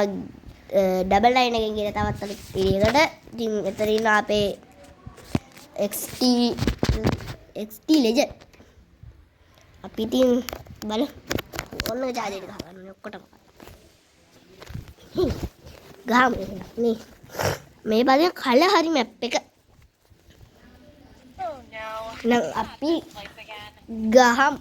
Double 9 එකෙන් ගිහලා තවත් අලුත් පිළිවෙලකට ඉතින් එතන ඉන්න අපේ XT Legend අපි ඉතින් බලමු ඔන්න ජාතියට ගහගන්න ඔක්කොටම ගහමු මේ බලන්න කල හරි මැප් එක නම් අපි ගහමු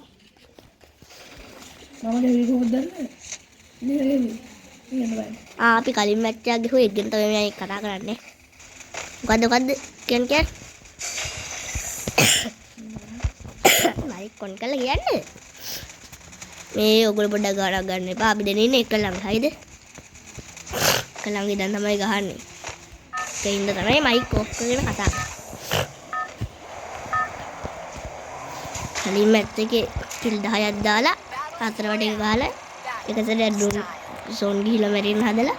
අපි කලින් මැච් එකක් ගිහුවා ඒක ගැන තමයි මම කතා කරන්නේ මොකද්ද කියන්නේ මයික් කොන් කරලා කියන්නේ මේ ඔයගොල්ලෝ පොඩ්ඩක් ගානක් ගන්න එපා අපි දෙන්නේ ඉන්නේ එක ළඟ හරිද එක ළඟ ඉඳන් තමයි ගහන්නේ ඒකින්ද තමයි මයික් ඔෆ් කරගෙන කතා කරන්නේ කලින් මැච් එකේ කිල් 10ක් දාලා හතර වටේ ගහලා එක සැරයක් ඩ්‍රෝන් සෝන් ගිහිල්ලා මැරෙන්න හදලා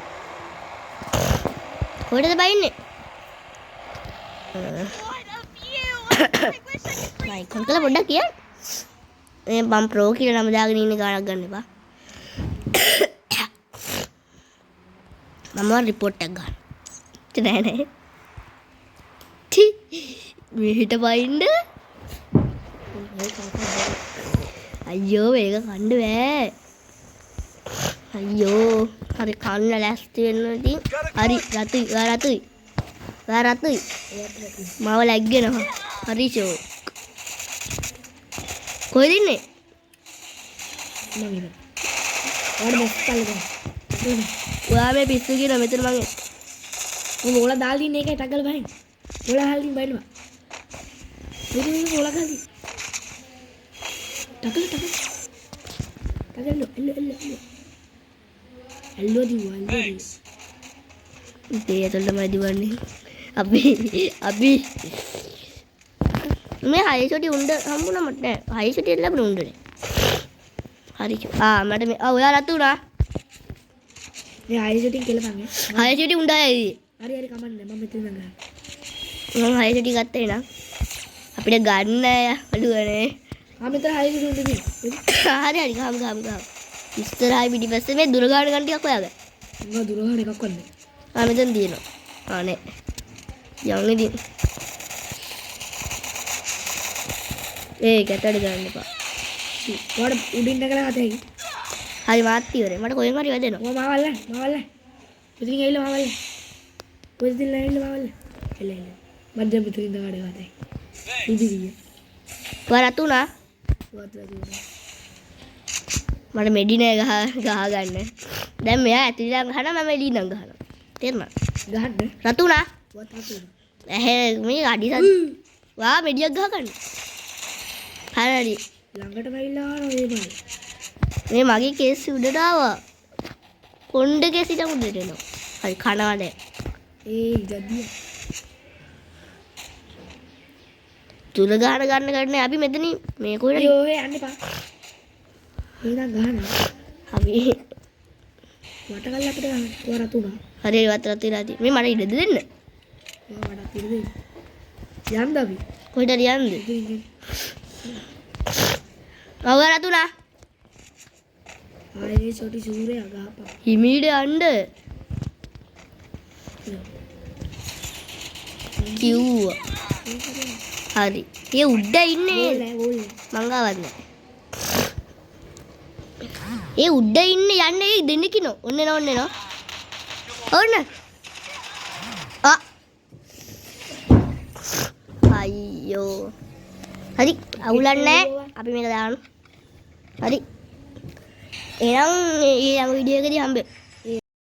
කොහෙටද බයින්නේ මයික් කොන් කරලා පොඩ්ඩක් කියන්න මේ මම ප්‍රෝ කියලා නම දාගෙන ඉන්නේ ගානක් ගන්න එපා මම රිපෝට් එකක් ගන්න නෑ මෙහෙට බයින්න අයියෝ මේක කන්න බෑ අයියෝ හරි කන්න ලෑස්ති වෙන්න ඉතින් හරි රතුයි මාව ලැග්ගෙනවා හරි ෂෝ කොහෙද ඉන්නේ මම ඔයා මේ පිස්සු කියන මෙතන මම ඕලා දාලා ඉන්නේ ඒකයි ටගල් බහින් ඕලා හල්ලින් බයිනවා මෙතන ඕලා ගාලි ටගල් එල්ලෝ දිවන්නේ ඉතින් තමයි දිවන්නේ අපි මේ හයිසොටි උණ්ඩ හම්බුණා මට නෑ හයිසොටි ලැබුණ උණ්ඩනේ හරි මට මේ ඔයා රතු උනා මේ හයිසොටින් කෙලපන් හයිසොටි උණ්ඩයි හරි කමන්නේ මම මෙතන ගන්න මම හයිසොටි ගත්තේ නං අපිට ගන්න අඩුවනේ මෙතන හයිසොටි උණ්ඩනේ හරි ගහමු ඉස්සරහයි පිටිපස්සේ මේ දුරගාන ගන්න ටිකක් හොයාගන්න මම දුරගාන එකක් වන්නේ මෙතන තියෙනවා නේ යන්නේ ඉතින් ඒ කැටට ගන්න එපා. ඔයාට උඩින් නැගලා හතයි. හරි මාත් ඉවරයි. මට කොහෙන් හරි වැදෙනවා. ඔය මාවල්ල. මෙතනින් ඇවිල්ලා මාවල්ල. කොහෙද ඇවිල්ලා මාවල්ල? එළ. මැද මෙතනින් දාඩේ හතයි. ඉදිරිය. ඔයා රතුණා? මට මෙඩි නෑ ගහ ගන්න. දැන් මෙයා ඇතුළේ ගහනවා මම එළියෙන් ගහනවා. තේරුණා? ගහන්න. රතුණා? ඔයත් රතුණා. ඇහැ මේ අඩිසත්. වා මෙඩියක් ගහ ගන්න. හරි ළඟටම ඇවිල්ලා ආවා මේ මගේ කේස් උඩට ආවා කොණ්ඩ කේසිට උඩට එනවා හරි කනවා දැන් ඒ ගදිය තුල ගන්න අපි මෙතනින් මේ කොහෙද යෝ යන්න එපා එහෙනම් ගහන්න අපි වට කල්ලා අපිට ගහන්න ඔය රතුණා හරි රතු ඉලාදී මේ මට ඉඩ දෙන්න මට ඉඩ දෙන්න යන්න අපි කොහෙද යන්නේ ඔය රතුණා ආයේ සොටි සූරේ අගහපා හිමීඩ යන්න කිව්වා හරි ඒ උඩ ඉන්නේ මං ගාවත් නෑ ඒ උඩ ඉන්නේ යන්නේ දෙන්න කිනෝ ඔන්න අයියෝ හරි අවුලන්නේ අපි මේක දාන්න හරි එහෙනම් ඊළඟ වීඩියෝ එකදී හම්බෙමු